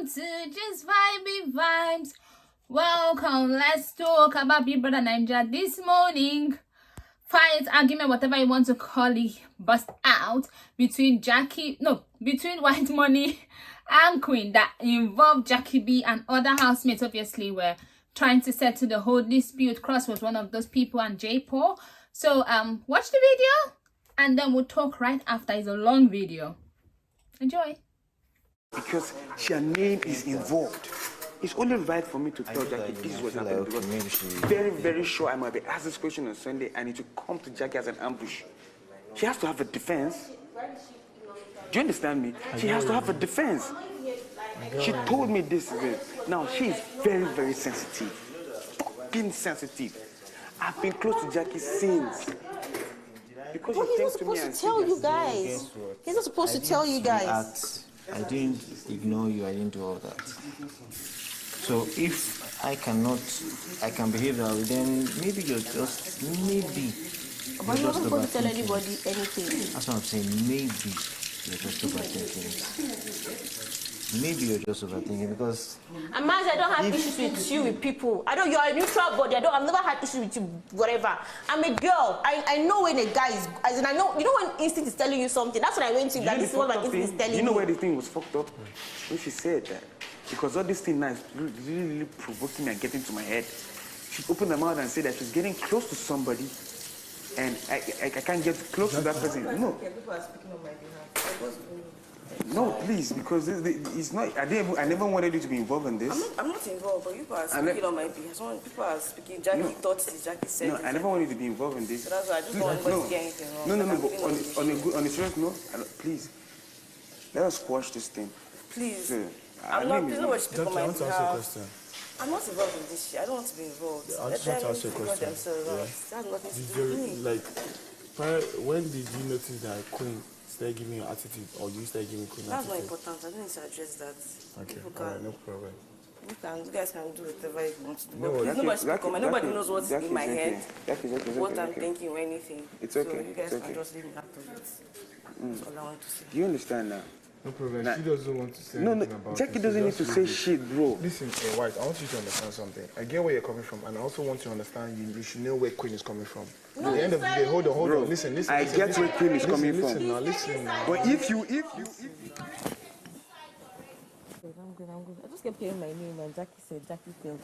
to Just Vibey Vibes. Welcome. Let's talk about BBNaija this morning. Fight, argument, whatever you want to call it, bust out between White Money and Queen that involved Jackie B and other housemates. Obviously, were trying to settle the whole dispute. Cross was one of those people, and J. Paul. So watch the video and then we'll talk right after. It's a long video. Enjoy. Because her name is involved. It's only right for me to tell Jackie this is what's happening, because very, very sure I might be asked this question on Sunday and it will come to Jackie as an ambush. She has to have a defense. Do you understand me? She has to have a defense. She told me this. Now, she is very, very sensitive. Fucking sensitive. I've been close to Jackie since. Because but he's not supposed to tell you guys. He's not supposed to tell you guys. I didn't ignore you. I didn't do all that. So if I can behave that way, then maybe you're just, But you're not supposed to tell anybody anything. That's what I'm saying. Maybe you're just overthinking. Maybe you're just overthinking because... Imagine I don't have issues with you, with people. You're a neutral body. I've never had issues with you, whatever. I'm a girl. I know when a guy is... I know, you know when instinct is telling you something. That's what I went to. That this is what my instinct is telling you. You know where the thing was fucked up? When she said that. Because all this thing now is really provoking me and getting to my head. She opened her mouth and said that she's getting close to somebody and I can't get close to that person. No. People are speaking on my behalf. No, please, because it's not. I never wanted you to be involved in this. I'm not involved, but people are speaking on my behalf. People are speaking. Jackie thought this. Jackie said. No, I never wanted you to be involved in this. So that's why I just don't want anybody to get anything wrong. No. But on a serious note, please, let us squash this thing. Please. So, I'm not. Please, nobody speak on my behalf. I'm not involved in this shit. I don't want to be involved. I just want to ask you a question. That's nothing to do with me. When did you notice that Queen started giving you attitude, or you started giving Queen That's attitude? not important. I don't need to address that. Okay, alright, no problem. You guys can do whatever you want to do. No, Please, nobody speak on my. Nobody knows what's in my head, what I'm okay. thinking or anything. It's okay. So you guys It's okay. can just leave me out of it. That's all I want to say. Do you understand now? No problem. She doesn't want to say No, anything about Jackie it. doesn't need to say shit, bro. Listen, White, I want you to understand something. I get where you're coming from, and I also want you to understand you should know where Queen is coming from. At the end of the day, hold on. Listen. I get where Queen is coming from. Listen now. But if you... I'm good. I just kept hearing my name and Jackie said, Jackie failed.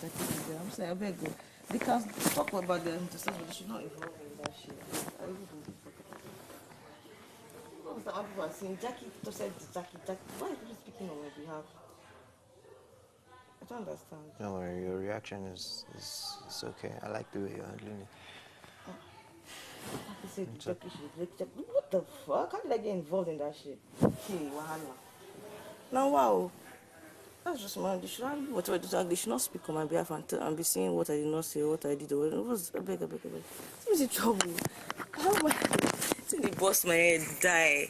I'm saying, I better go. They can talk about them to say, but they should not involve in that shit. I really don't give a fuck. What was that people are saying? Jackie just said Jackie. Why are people speaking on my behalf? I don't understand. Don't worry, your reaction is okay. I like the way you're handling it. Jackie said Jackie should. What the fuck? How did I get involved in that shit? Hey, wahala. Now, wow. That's just man. They should not do whatever they do. They should not speak on my behalf and be saying what I did not say, what I did. It was a beg. Who's in trouble? How am I? They bust my head, die.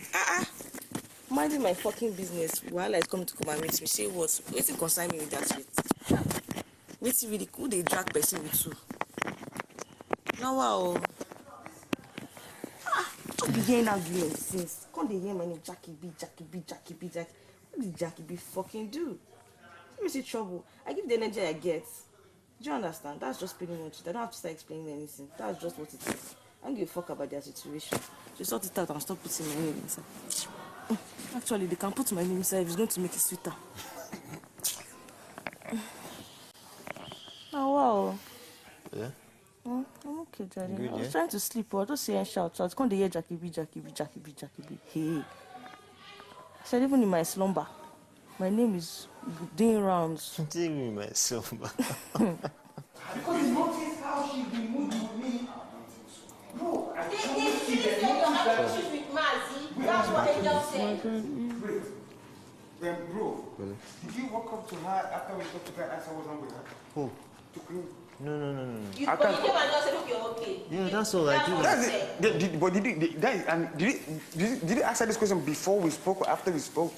Minding my fucking business while I come to come and meet me. Say what? What's it concern me with that shit? What's really cool? They drag person with you. Now, wow. Don't be hearing arguments since. Can't they hear my name? Jackie B. What did Jackie B fucking do? What's the trouble? I give the energy I get. Do you understand? That's just pretty much it. I don't have to start explaining anything. That's just what it is. I don't give a fuck about their situation. Just sort it out and stop putting my name inside. Actually, they can put my name inside if it's going to make it sweeter. Oh, wow. Yeah? I'm okay, Daddy. Good, I was trying to sleep, but I just say and shout. So I can't hear Jackie B. Hey. I said, even in my slumber, my name is doing rounds. Doing in my slumber. Because you notice how she's been moving with me. Bro, I They say you have issues with Mazi. That's what they just said. Then, bro, did you walk up to her after we talked to her and ask her what's wrong with her? Who? To Queen. No. You came and just said, okay, okay. Yeah, that's all I do. That's it. But did you ask her this question before we spoke or after we spoke?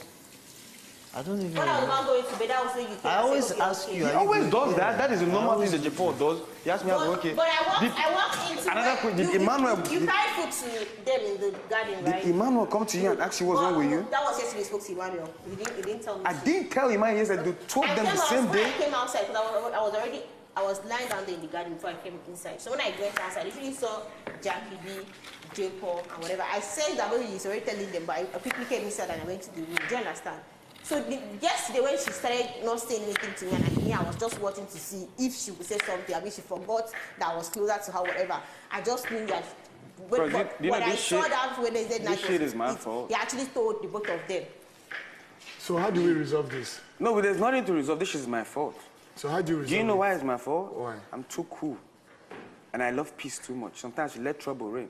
I don't even When I was know. not going to bed, that was when you came. I always ask you. He always does that. That is a normal thing that J. Paul does. He asked me, okay. But I walked into another question. Did Emmanuel... You carry food to them in the garden, right? Did Emmanuel come to you and ask you what's wrong with you? That was yesterday. Spoke to Emmanuel. You didn't tell me. I didn't tell Emmanuel yesterday. You told them the same day. When I came outside, because I was lying down there in the garden before I came inside. So when I went outside, I literally saw Jackie B, Jacob, and whatever. I said that maybe he's already telling them, but I quickly came inside and I went to the room. Do you understand? So yesterday when she started not saying anything to me, and I was just watching to see if she would say something. I mean, she forgot that I was closer to her, whatever. I just knew that. Bro, when I saw that Wednesday night, this shit is my fault. He actually told the both of them. So how do we resolve this? No, but there's nothing to resolve. This is my fault. So how do you resolve Do you know why it's my fault? Why? I'm too cool. And I love peace too much. Sometimes you let trouble reign.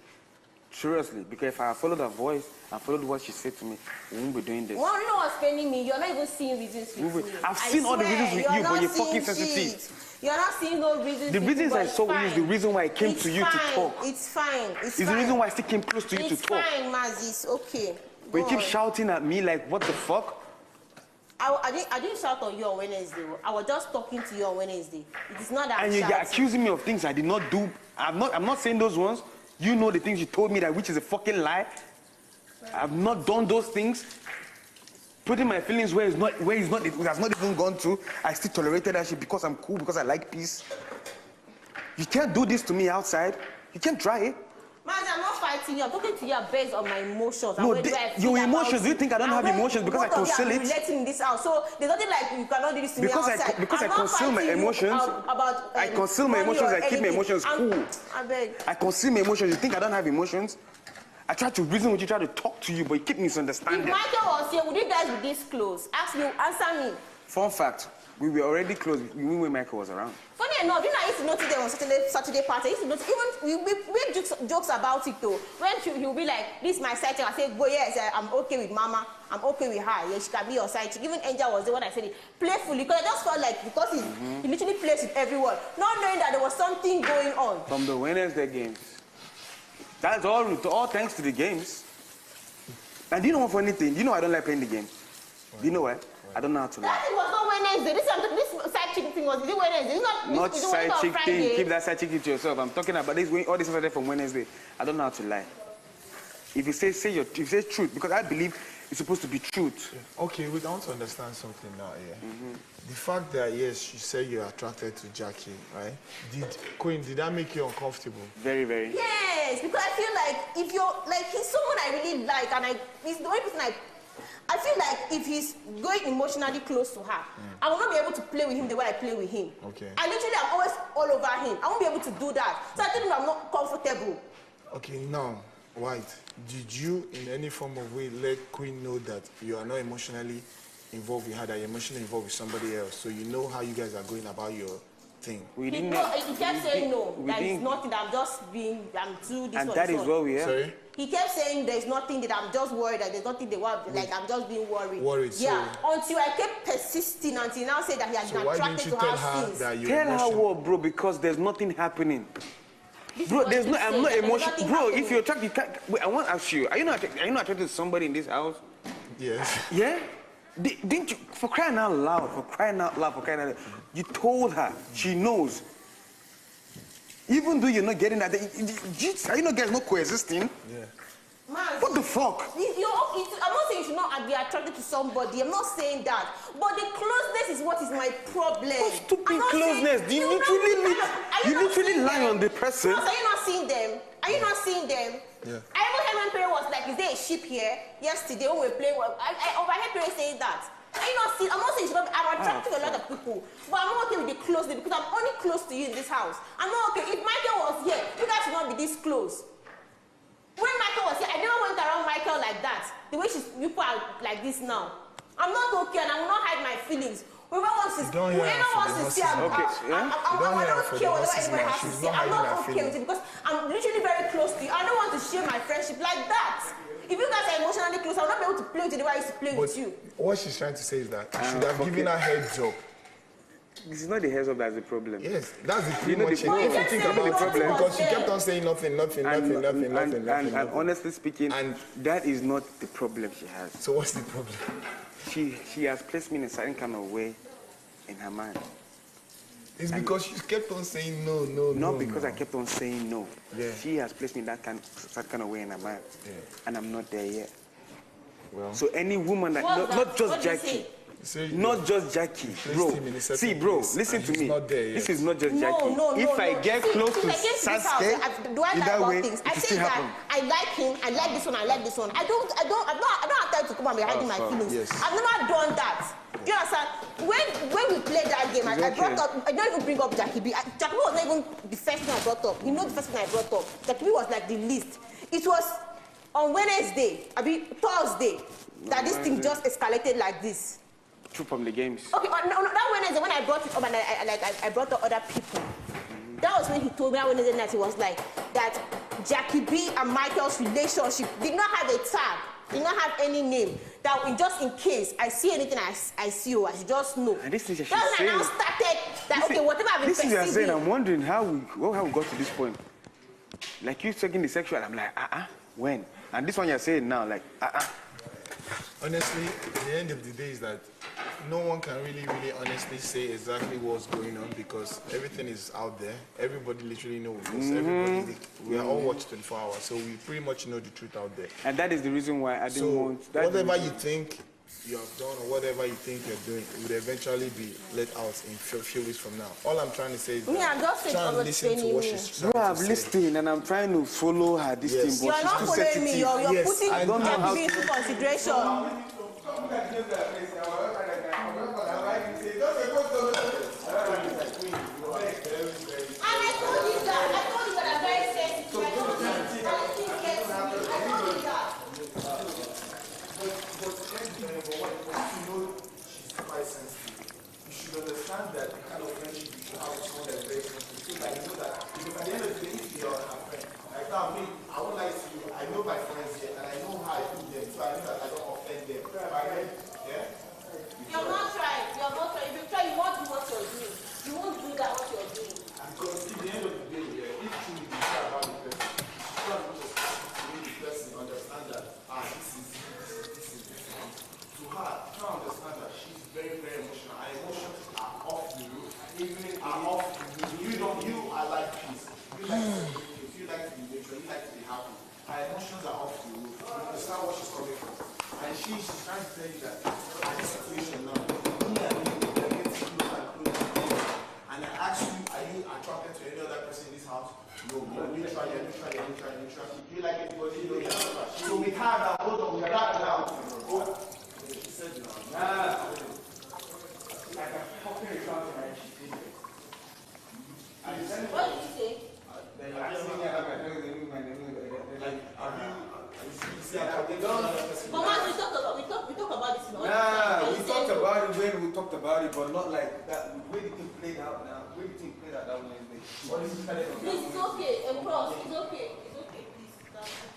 Seriously, because if I followed her voice and followed what she said to me, we won't be doing this. Well, you know what's paining me? You're not even seeing reasons with me. I've seen all the reasons with you, but you're fucking sensitive. You're not seeing no reasons. The reasons I saw with you is the reason why I came to you to talk. It's fine. It's the reason why I still came close to you to talk. It's fine, Mazis. Okay. But you keep shouting at me like, what the fuck? I didn't shout on you on Wednesday. I was just talking to you on Wednesday. It is not that I'm And you're shouting. accusing me of things I did not do. I'm not saying those ones. You know the things you told me that which is a fucking lie. I've not done those things. Putting my feelings where it has not even gone to. I still tolerated that shit because I'm cool, because I like peace. You can't do this to me outside. You can't try it. Man, I'm not fighting you. I'm talking to you based on my emotions. No, your emotions. Do you think I don't have emotions because I conceal it? Relating in this house, so there's nothing like you cannot do this to me outside. Because I conceal my emotions. I conceal my emotions. I keep my emotions cool. I beg. I conceal my emotions. You think I don't have emotions? I try to reason with you, try to talk to you, but you keep misunderstanding. If Michael was here, would you guys be this close? Answer me. Fun fact, we were already close even when Michael was around. Funny enough, you know, I used to notice them on Saturday party. I used to notice, even we make jokes about it though. When he'll be like, this is my side chick, I say, go, yes, I'm okay with Mama. I'm okay with her. Yeah, she can be your side chick. Even Angel was there when I said it playfully, because I just felt like, because he literally plays with everyone, not knowing that there was something going on. From the Wednesday games. That's all thanks to the games. And do you know what funny thing? Do you know I don't like playing the game? Do you know what? I don't know how to lie. That was not Wednesday. This side chick thing was Wednesday. It's not side chick thing. Keep that side chick thing to yourself. I'm talking about this. All this Saturday from Wednesday. I don't know how to lie. If you if you say truth, because I believe it's supposed to be truth. Yeah. Okay, we want to understand something now. Yeah. The fact that yes, you say you're attracted to Jackie, right? Did that make you uncomfortable? Very, very. Yes, because I feel like if you're like he's someone I really like, and he's the only person I feel like if he's going emotionally close to her, I will not be able to play with him the way I play with him. Okay. I literally am always all over him. I won't be able to do that. So I think I'm not comfortable. Okay, now, White, did you in any form of way let Queen know that you are not emotionally involved with her, that you're emotionally involved with somebody else, so you know how you guys are going about your thing? He kept saying no, that it's nothing, that I'm too this. And that is what we are. Sorry? He kept saying there's nothing, that I'm just worried, that there's nothing they want, like I'm just being worried. Worried, yeah, until I kept persisting, until he now said that he has been attracted to her since. Tell her what, bro, because there's nothing happening. Bro, I'm not emotional. Bro, if you're attracted, wait, I want to ask you, are you not attracted to somebody in this house? Yes. Yeah? Didn't you, for crying out loud, you told her, she knows. Even though you're not getting that, are you not guys not coexisting? Yeah. Man, what the fuck? I'm not saying you should not be attracted to somebody. I'm not saying that. But the closeness is what is my problem. What stupid closeness? You literally lie on the person. Are you not seeing them? Are you not seeing them? Yeah. I even heard my parent was like, is there a sheep here? Yesterday when we were playing, I overheard parents saying that. Are you not seeing? I'm not saying I'm attracted to a lot of people, but I'm not okay with the closeness because I'm only close to you in this house. I'm not okay. If Michael was here, you guys should not be this close. When Michael was here, I never went around Michael like that. The way people are like this now. I'm not okay and I will not hide my feelings. Whoever wants to see, I don't care whatever anybody has to say. I'm not okay with it because I'm literally very close to you. I don't want to share my friendship like that. If you guys are emotionally close, I'll not be able to play with you the way I used to play with you. What she's trying to say is that you should have given her heads up. This is not the heads up that's the problem. Yes, that's the pretty much it. If you think about the problem, because you kept on saying nothing. And honestly speaking, that is not the problem she has. So what's the problem? She has placed me in a certain kind of way in her mind. It's because you kept on saying no, no, no. Not because I kept on saying no. Yeah. She has placed me in that kind of way in her mind. Yeah. And I'm not there yet. Well. So any woman that, not just Jackie. Not just Jackie, bro. See, bro, listen to me. This is not just Jackie. If I get close to Sasuke, do I that like way, things? I it say still that happen. I like him, I like this one, I like this one. I don't have time to come and be hiding my feelings. Yes. I've never done that. You understand? When we played that game, I brought up, I don't even bring up Jackie B. Jackie B was not even the first thing I brought up. You know the first thing I brought up. Jackie B was like the least. It was on Wednesday, Thursday, that this thing just escalated like this. True from the games. Okay, no, that Wednesday when I brought it up and I brought up other people, that was when he told me that Wednesday night he was like that Jackie B and Michael's relationship did not have a tag, did not have any name. That just in case I see anything I see you, I should just know. And this is just that's when I now started that okay, whatever I've been this is what you're saying. perceiving. I'm wondering how we got to this point. Like you taking the sexual, I'm like, when? And this one you're saying now, like, Honestly, at the end of the day is that no one can really honestly say exactly what's going on because everything is out there. Everybody literally knows because everybody, we are all watched 24 hours, so we pretty much know the truth out there. and that is the reason why I didn't want that. Whatever you think you have done or whatever you think you're doing, it would eventually be let out in few weeks from now. All I'm trying to say is I'm just try and listen to what she's trying Bro, I'm to say. listening and I'm trying to follow her this Yes. thing, but You're not she's too following sensitive. me, you're Yes, putting I don't know Jackie how B into consideration. But not like that. The way the thing played out now, the way the thing played out that Wednesday. Please, it's okay. Bros, it's okay. It's okay, please.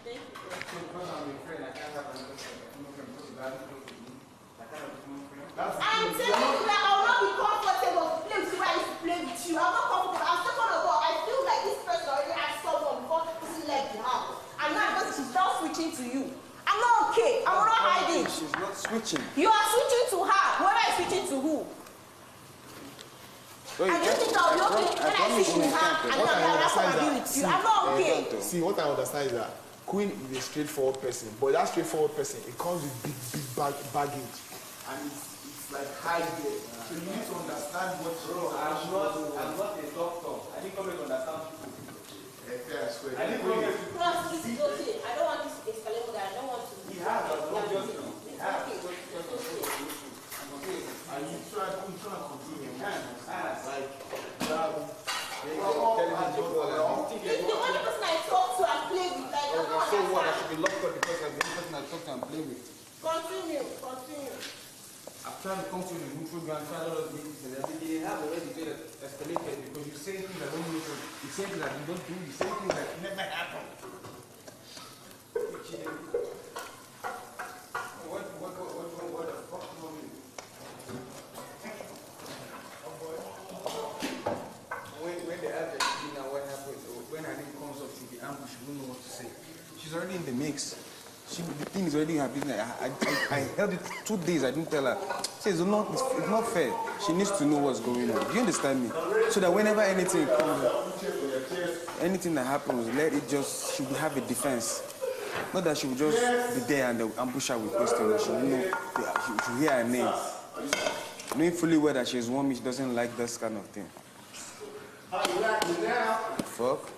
Thank you. So because I'm a friend, I can't have another friend because you guys close to me. I can't have no friend. I'm telling you that I will not be comfortable to play with you when I used to play with you. I'm not comfortable. I'm still going to go. I feel like this person already has someone before this left the house. And now because she's now switching to you. I'm not okay. I'm not hiding. She's not switching. You are switching to her. Whoever is switching to who? Well, I just think I'll be okay when I switch to her and then I'll come and be with you. I'm not okay. See, what I understand is that Queen is a straightforward person, but that straightforward person, it comes with big baggage. And it's like high there. So you need to understand what she is. I'm not a doctor. I didn't come here to understand people. Fair, I swear. I didn't come here to Plus, this is okay. I don't want this to escalate more than I don't want to. He has a doctor. It's okay. Are you trying to continue? Like, It's the only person I talk to and play with. Like, I don't So what? I understand. should be locked up because I'm the only person I talk to and play with. Continue. I'm trying to come to the neutral ground, trying to do this and everything. They have already been escalated because you say things that don't make sense. You say things that you don't do. You say things that never happen. What the fuck do you mean? When they have the dinner, what happens? When her name comes up to the ambush, you don't know what to say. She's already in the mix. the thing is already in her business. I held it 2 days. I didn't tell her. She says, it's not fair. She needs to know what's going on. Do you understand me? So that whenever anything comes, anything that happens, she will have a defense. Not that she will just be there and they'll ambush her with questions. She will know, she will hear her name. Knowing fully well that she's one, she doesn't like this kind of thing. Fuck.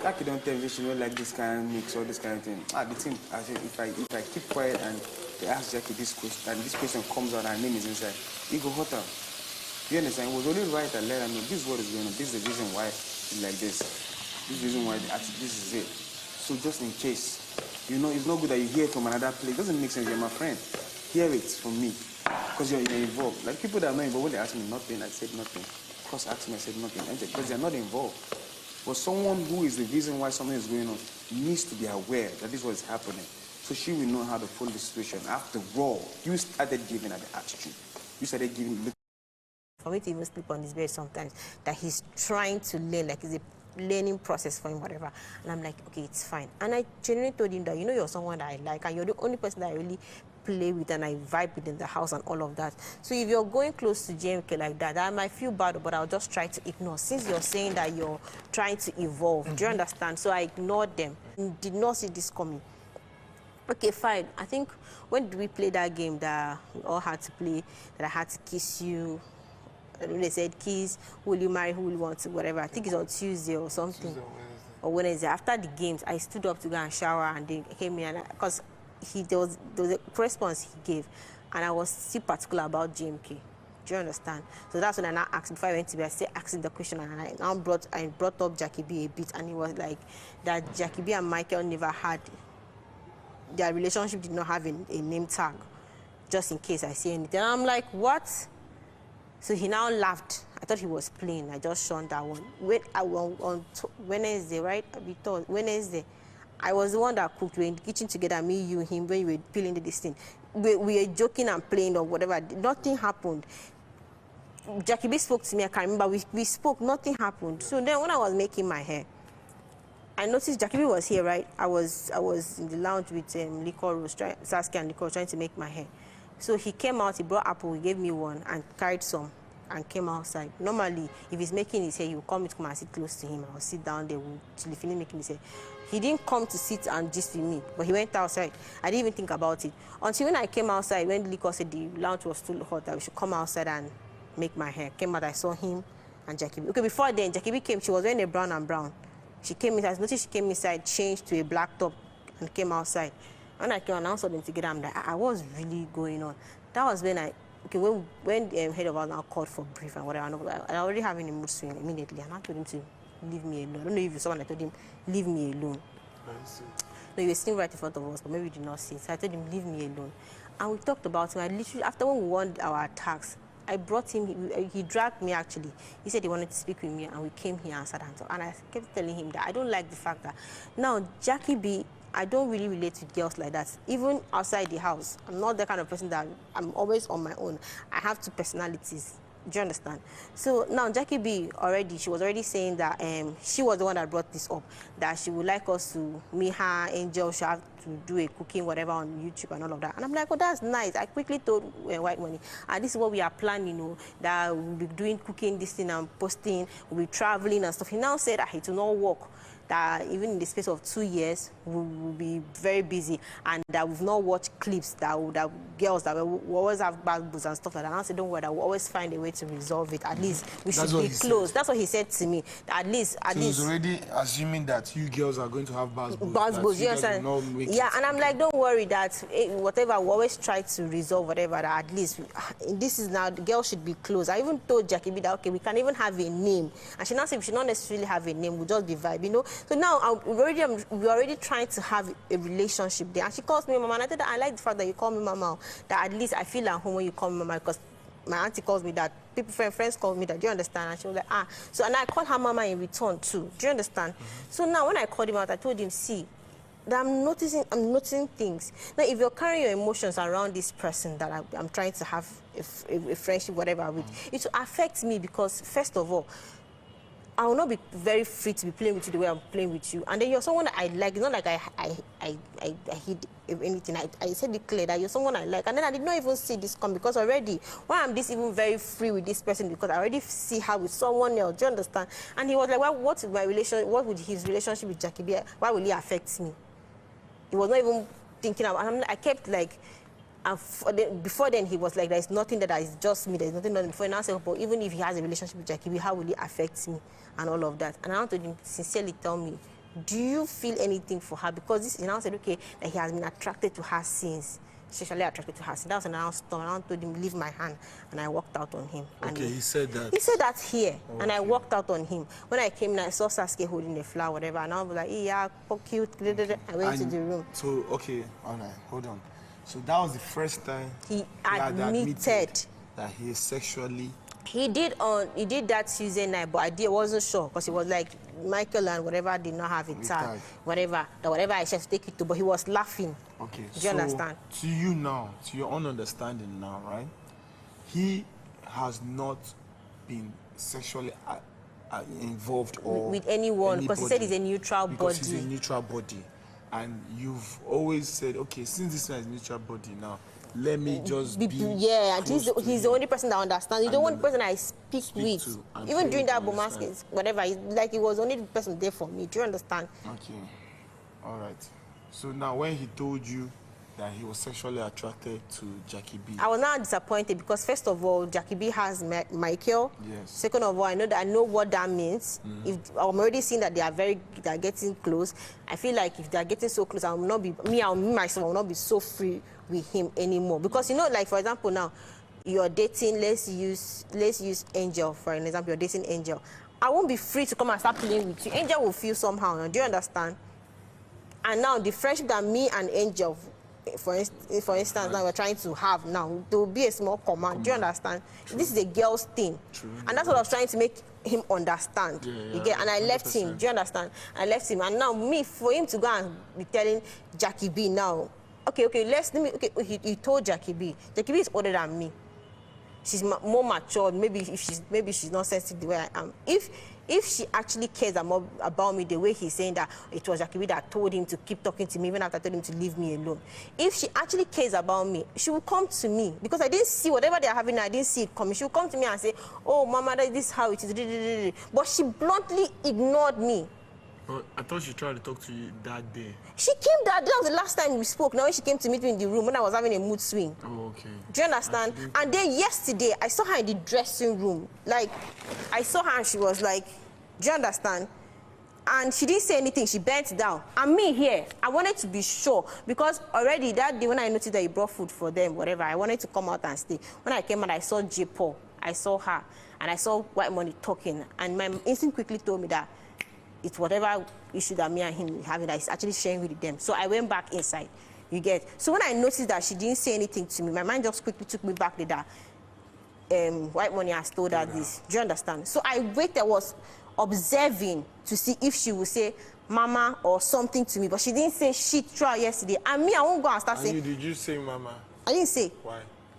Like you don't tell me she don't like this kind of mix or this kind of thing. The thing, I said, if I keep quiet and they ask Jackie this question, and this question comes out and her name is inside, you go hurt her. You understand? It was only right that let her know this is what is going on. This is the reason why it's like this. This is the reason why this is it. So just in case, you know, it's not good that you hear it from another place. It doesn't make sense. You're my friend. Hear it from me. Because you're involved. Like people that are not involved, when they ask me nothing, I said nothing. Cross asked me, I said nothing. Because they're not involved. But someone who is the reason why something is going on needs to be aware that this was happening. So she will know how to follow the situation. After all, you started giving her the attitude. You started giving. For me to even sleep on his bed sometimes, that he's trying to learn, like it's a learning process for him, whatever. And I'm like, okay, it's fine. And I genuinely told him that, you know, you're someone that I like, and you're the only person that I really play with and I vibe with in the house and all of that. So if you're going close to JMK like that, I might feel bad, but I'll just try to ignore. Since you're saying that you're trying to evolve, do you understand? So I ignored them. Did not see this coming. Okay, fine. I think when we played that game that we all had to play, that I had to kiss you, and when they said kiss, will you marry, who will you want to, whatever. I think it's on Tuesday or something. Tuesday or Wednesday. After the games, I stood up to go and shower, and they came in, because there was a response he gave, and I was still particular about GMK. Do you understand? So that's when I now asked, before I went to bed, I still asking the question, and I now brought up Jackie B a bit, and it was like that Jackie B and Michael never had, their relationship did not have a name tag, just in case I say anything. And I'm like, what? So he now laughed. I thought he was playing. I just shunned that one. On Wednesday, right? Wednesday, I was the one that cooked. We were in the kitchen together, me, you, him, when we were peeling this thing. We were joking and playing or whatever. Nothing happened. Jackie B spoke to me. I can't remember. We spoke. Nothing happened. So then when I was making my hair, I noticed Jackie B was here, right? I was in the lounge with Liquor Rose, Saskia and Liquor, trying to make my hair. So he came out, he brought apple, he gave me one, and carried some, and came outside. Normally, if he's making his hair, he will come to come and sit close to him. I'll sit down there till he finish making his hair. He didn't come to sit and gist with me, but he went outside. I didn't even think about it. Until when I came outside, when Liquor said the lounge was too hot, that we should come outside and make my hair. Came out, I saw him and Jackie B. Okay, before then, Jackie B came, she was wearing a brown and brown. She came inside, I noticed she came inside, changed to a black top, and came outside. When I came and I saw them together, I'm like, I was really going on. That was when when head of ours now called for brief and whatever, I already having a mood swing immediately, and I told him to leave me alone. I don't know if you saw when I told him, leave me alone. No, you were sitting right in front of us, but maybe you did not see it. So I told him, leave me alone. And we talked about him. I literally, after when we won our attacks, I brought him, he dragged me actually. He said he wanted to speak with me, and we came here and sat and talked. And I kept telling him that I don't like the fact that now Jackie B, I don't really relate with girls like that. Even outside the house, I'm not the kind of person that I'm always on my own. I have two personalities. Do you understand? So now Jackie B she was already saying that she was the one that brought this up, that she would like us to meet her, Angel, she have to do a cooking, whatever, on YouTube and all of that. And I'm like, oh, that's nice. I quickly told White Money, and this is what we are planning, you know, that we'll be doing cooking, this thing, and posting, we'll be traveling and stuff. He now said that it will not work, that even in the space of 2 years, we will be very busy, and that we've not watched clips that girls that will always have bad boobs and stuff like that. And I said, don't worry, that we'll always find a way to resolve it. At least we should be close. That's what he said to me. At least. He's already assuming that you girls are going to have bad boobs. Bad boobs, you understand? Yeah, and I'm like, don't worry, that whatever, we always try to resolve whatever, that at least, this is now, the girl should be close. I even told Jackie B that, okay, we can even have a name. And she now said we should not necessarily have a name, we'll just be vibe, you know? So now we're already trying to have a relationship there. And she calls me Mama, and I told her, I like the fact that you call me Mama, that at least I feel at home when you call me Mama, because my auntie calls me that, friends call me that, do you understand? And she was like, ah. So, and I called her Mama in return too, do you understand? So now when I called him out, I told him, see, that I'm noticing things. Now, if you're carrying your emotions around this person that I'm trying to have a friendship, whatever, with, it will affect me, because first of all, I will not be very free to be playing with you the way I'm playing with you. And then you're someone that I like. It's not like I hid anything. I said it clear that you're someone I like. And then I did not even see this come because already, why I'm this even very free with this person, because I already see her with someone else. Do you understand? And he was like, well, what would his relationship with Jackie be? Why will he affect me? He was not even thinking about, and I kept like, before then he was like, there's nothing that is just me, there's nothing before. And I said, but even if he has a relationship with Jackie, how will it affect me and all of that? And I told him, sincerely tell me, do you feel anything for her? Because this, and I said, okay, that he has been attracted to her since, sexually attracted to her since. That was an announcement. And I told him, leave my hand, and I walked out on him. Okay, and he said that. He said that here, Oh, and I walked out on him. When I came in, I saw Sasuke holding the flower, whatever, and I was like, yeah, cute. I went to the room. So, okay, all right, hold on. So that was the first time He had admitted that he is sexually. He did that Tuesday night, but I wasn't sure because he was like, Michael and whatever did not have a tag, whatever I should take it to, but he was laughing. Okay, do you understand? To you now, to your own understanding now, right? He has not been sexually involved or with anyone because he said he's a neutral body. Because he's a neutral body. And you've always said, okay, since this one is neutral body now, let me just be yeah, and he's the only person that understands. He's the only person I speak with. Even during that Bomaskins, whatever, like he was only the person there for me. Do you understand? Okay. All right. So now when he told you that he was sexually attracted to Jackie B, I was not disappointed because first of all, Jackie B has Michael. Yes. Second of all, I know what that means. If I'm already seeing that they are getting close, I feel like if they are getting so close, I will not be myself will not be so free with him anymore. Because like for example now, you're dating. Let's use Angel for an example. You're dating Angel. I won't be free to come and start playing with you. Angel will feel somehow. Do you understand? And now the friendship that me and Angel, for instance, now we're trying to have now, there will be a small command. Do you understand? True. This is a girl's thing. True. And that's what I was trying to make him understand. You get? And I left him. Do you understand? I left him. And now for him to go and be telling Jackie B now, okay, he told Jackie B. Jackie B is older than me. She's more mature. Maybe she's not sensitive the way I am. If she actually cares about me the way he's saying that it was Jackie B that told him to keep talking to me even after I told him to leave me alone. If she actually cares about me, she will come to me. Because I didn't see whatever they're having, I didn't see it coming. She will come to me and say, oh, Mama, this is how it is. But she bluntly ignored me. But I thought she tried to talk to you that day. She came that was the last time we spoke. Now when she came to meet me in the room when I was having a mood swing. Oh, okay. Do you understand? And then yesterday, I saw her in the dressing room. Like, I saw her and she was like, do you understand? And she didn't say anything. She bent down. And me here, I wanted to be sure. Because already that day when I noticed that he brought food for them, whatever, I wanted to come out and stay. When I came out, I saw J. Paul. I saw her. And I saw White Money talking. And my instinct quickly told me that it's whatever issue that me and him having that he's actually sharing with them. So I went back inside. You get? So when I noticed that she didn't say anything to me, my mind just quickly took me back to that. White Money has told her this. Do you understand? So I was observing to see if she would say Mama or something to me, but she didn't say shit throughout yesterday. And me, I won't go and start saying. Did you say Mama? I didn't say. Why?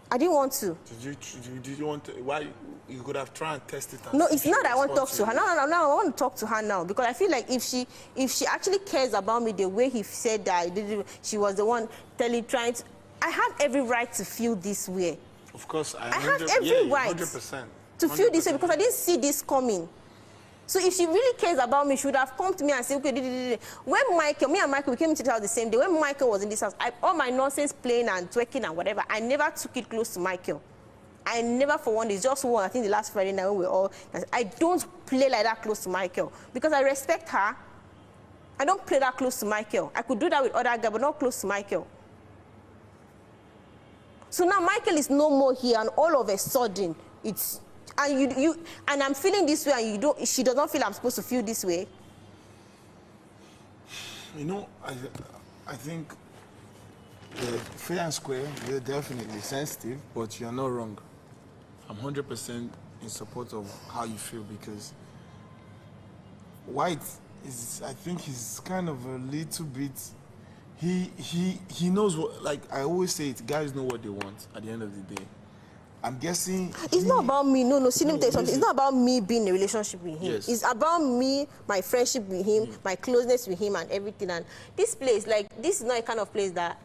I didn't want to. Did you want to? Why? You could have tried and test it. No, it's not that I want to talk to her. No, I want to talk to her now because I feel like if she actually cares about me the way he said that she was the one trying to. I have every right to feel this way. Of course, I have every right 100%. to feel this way because I didn't see this coming. So if she really cares about me, she would have come to me and said, okay, when me and Michael, we came into the house the same day. When Michael was in this house, all my nonsense playing and twerking and whatever, I never took it close to Michael. I never for one, it's just one, I think the last Friday night when we were all, I don't play like that close to Michael because I respect her. I don't play that close to Michael. I could do that with other guys, but not close to Michael. So now Michael is no more here and all of a sudden, it's, and and I'm feeling this way and she does not feel I'm supposed to feel this way. You know, I think fair and square, you're definitely sensitive, but you're not wrong. I'm 100% in support of how you feel because White is, I think he's kind of a little bit, he knows what, like I always say it, guys know what they want at the end of the day. I'm guessing it's not about me. No. See, let me tell you something. It's not about me being in a relationship with him. Yes. It's about me, my friendship with him, my closeness with him, and everything. And this place, like, this is not a kind of place that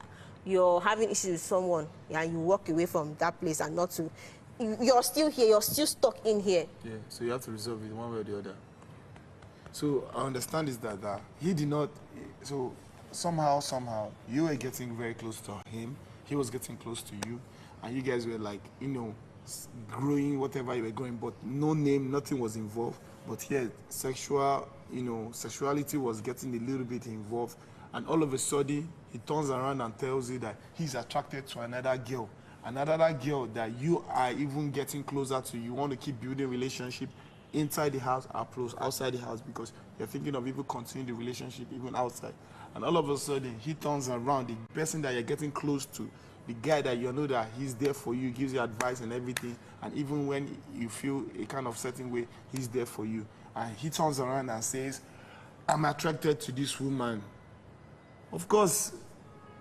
you're having issues with someone and you walk away from that place and not to. You're still here. You're still stuck in here. Yeah, so you have to resolve it one way or the other. So I understand is that he did not. So somehow you were getting very close to him. He was getting close to you, and you guys were like, growing whatever you were growing, but no name, nothing was involved. But yeah, sexuality was getting a little bit involved, and all of a sudden he turns around and tells you that he's attracted to another girl that you are even getting closer to. You want to keep building relationship inside the house or close outside the house because you're thinking of even continuing the relationship even outside. And all of a sudden he turns around, the person that you're getting close to, the guy that you know that he's there for you, gives you advice and everything, and even when you feel a kind of certain way, he's there for you. And he turns around and says, I'm attracted to this woman. Of course,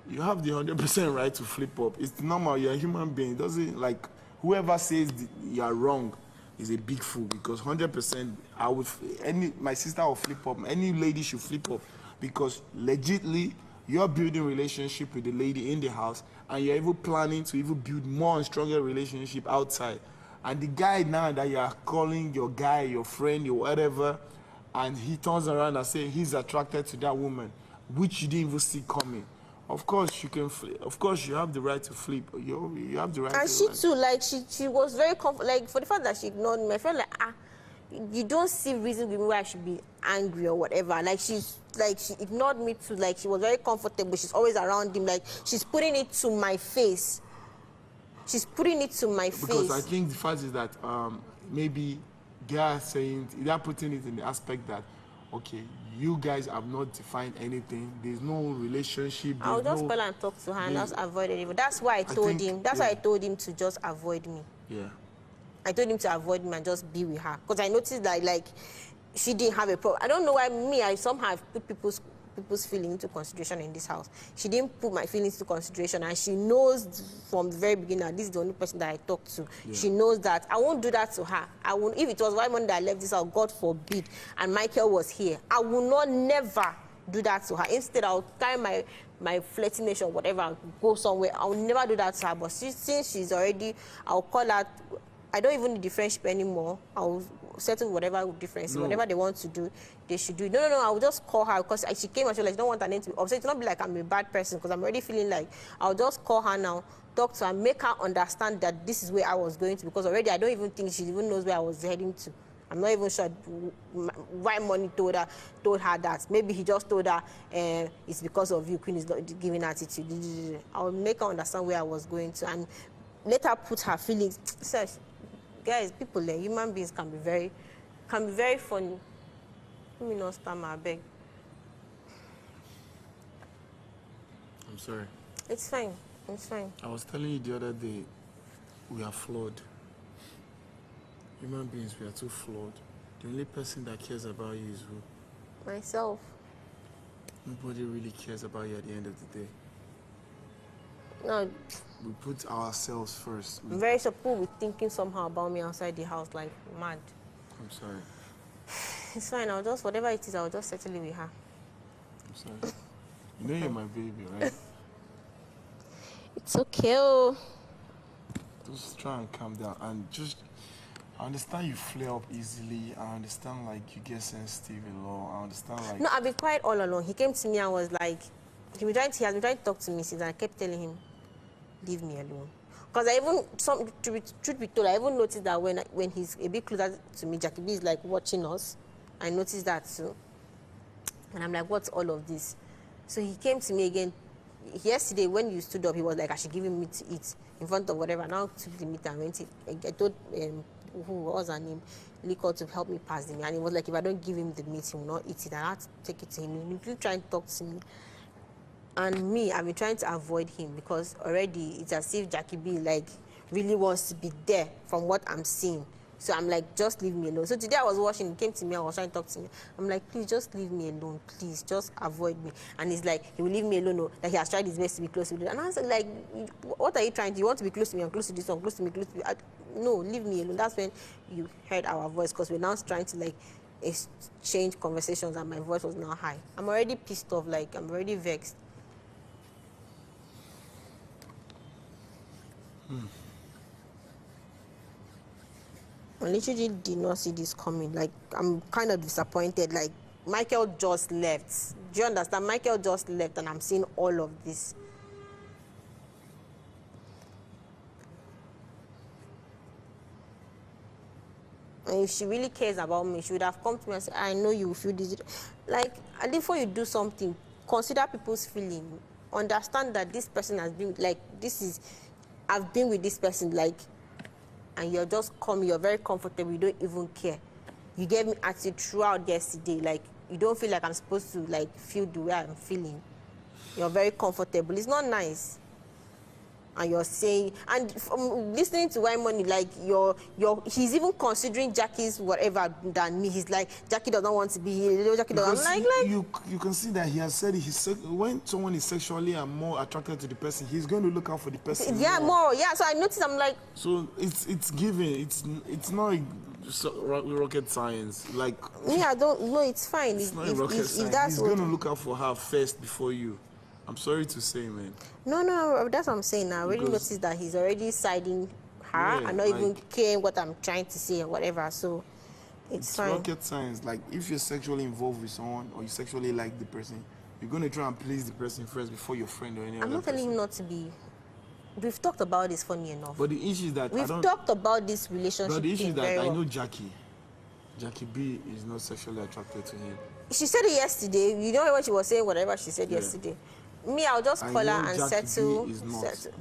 you have the 100% right to flip up. It's normal, you're a human being. It doesn't, like, whoever says you're wrong is a big fool, because 100%, my sister will flip up, any lady should flip up, because legitly, you're building relationship with the lady in the house, and you're even planning to even build more and stronger relationship outside. And the guy now that you are calling your guy, your friend, your whatever, and he turns around and says he's attracted to that woman, which you didn't even see coming. Of course you can flip. Of course you have the right to flip. You have the right. And to she too, like she was very like, for the fact that she ignored me, I felt like you don't see reason with me why I should be angry or whatever. Like she ignored me too. Like she was very comfortable. She's always around him. Like she's putting it to my face. She's putting it to my face. Because I think the fact is that maybe they are saying, they are putting it in the aspect that, okay, you guys have not defined anything. There's no relationship. I'll just call and talk to her and just avoid it. That's why I told him. That's why I told him to just avoid me. Yeah. I told him to avoid me and just be with her, because I noticed that, like, she didn't have a problem. I don't know why I somehow put people's feelings into consideration in this house. She didn't put my feelings into consideration, and she knows from the very beginning that this is the only person that I talk to. Yeah. She knows that I won't do that to her. I won't. If it was one month that I left this house, God forbid, and Michael was here, I will not never do that to her. Instead, I'll carry my flirtiness or whatever and go somewhere. I'll never do that to her. But since she's already, I'll call her. I don't even need the friendship anymore. I'll settle whatever difference, whatever they want to do, they should do. No, I'll just call her, because she came and she was like, I don't want her name to be upset. It's not be like I'm a bad person, because I'm already feeling like, I'll just call her now, talk to her, make her understand that this is where I was going to, because already I don't even think she even knows where I was heading to. I'm not even sure why Money told her that. Maybe he just told her it's because of you, Queen is not giving attitude. I'll make her understand where I was going to, and let her put her feelings. Guys, people, human beings can be very funny. Let me not stammer, I beg. I'm sorry. It's fine. It's fine. I was telling you the other day, we are flawed. Human beings, we are too flawed. The only person that cares about you is who? Myself. Nobody really cares about you at the end of the day. No. We put ourselves first. I'm very sure people will be thinking somehow about me outside the house, like mad. I'm sorry. It's fine. Whatever it is, I'll just settle it with her. I'm sorry. You know you're my baby, right? It's okay. Oh. Just try and calm down and I understand you flare up easily. I understand, like, you get sensitive a lot. I understand, like... No, I've been quiet all along. He came to me and was like, he has been trying to talk to me since, and I kept telling him, leave me alone. Because I even, truth be told, I even noticed that when he's a bit closer to me, Jackie B is like watching us. I noticed that too. And I'm like, what's all of this? So he came to me again. Yesterday, when you stood up, he was like, I should give him meat to eat in front of whatever. Now I took the meat and went. I told who was her name, Liquor, to help me pass the meat. And he was like, if I don't give him the meat, he will not eat it. And I had to take it to him. He was trying to talk to me. And me, I've been trying to avoid him, because already it's as if Jackie B, like, really wants to be there from what I'm seeing. So I'm like, just leave me alone. So today I was watching, he came to me, I was trying to talk to me. I'm like, please just leave me alone, please, just avoid me. And he's like, he will leave me alone, that he has tried his best to be close to me. And I was like, what are you trying to do? You want to be close to me? I'm close to this one, close to me, close to me. No, leave me alone. That's when you heard our voice, because we're now trying to like exchange conversations and my voice was now high. I'm already pissed off, like I'm already vexed. I literally did not see this coming. Like, I'm kind of disappointed. Like, Michael just left. Do you understand? Michael just left and I'm seeing all of this. And if she really cares about me, she would have come to me and said, I know you will feel this. Like, and before you do something, consider people's feeling. Understand that this person has been, like, I've been with this person, like, and you're just coming, you're very comfortable, you don't even care. You gave me attitude throughout yesterday, like, you don't feel like I'm supposed to, like, feel the way I'm feeling. You're very comfortable. It's not nice. And you're saying, and from listening to Why Money, like, he's even considering Jackie's whatever than me. He's like, Jackie doesn't want to be here. Jackie doesn't. I'm like, you can see that he has said when someone is sexually and more attracted to the person, he's going to look out for the person. Yeah, more. Yeah. So I noticed. I'm like. So it's given. It's not rocket science. Like. Yeah, I don't. No, it's fine. It's not rocket science. He's going to look out for her first before you. I'm sorry to say, man. No, that's what I'm saying now. I already noticed that he's already siding her and not even caring what I'm trying to say or whatever. So it's fine. Rocket science. Like, if you're sexually involved with someone or you sexually like the person, you're going to try and please the person first before your friend or any other person. I'm not telling him not to be. We've talked about this, funny enough. But the issue is that we've talked about this relationship. But the issue is that I know Jackie B is not sexually attracted to him. She said it yesterday. You know what she was saying, whatever she said yesterday. Me, I'll just call her and settle.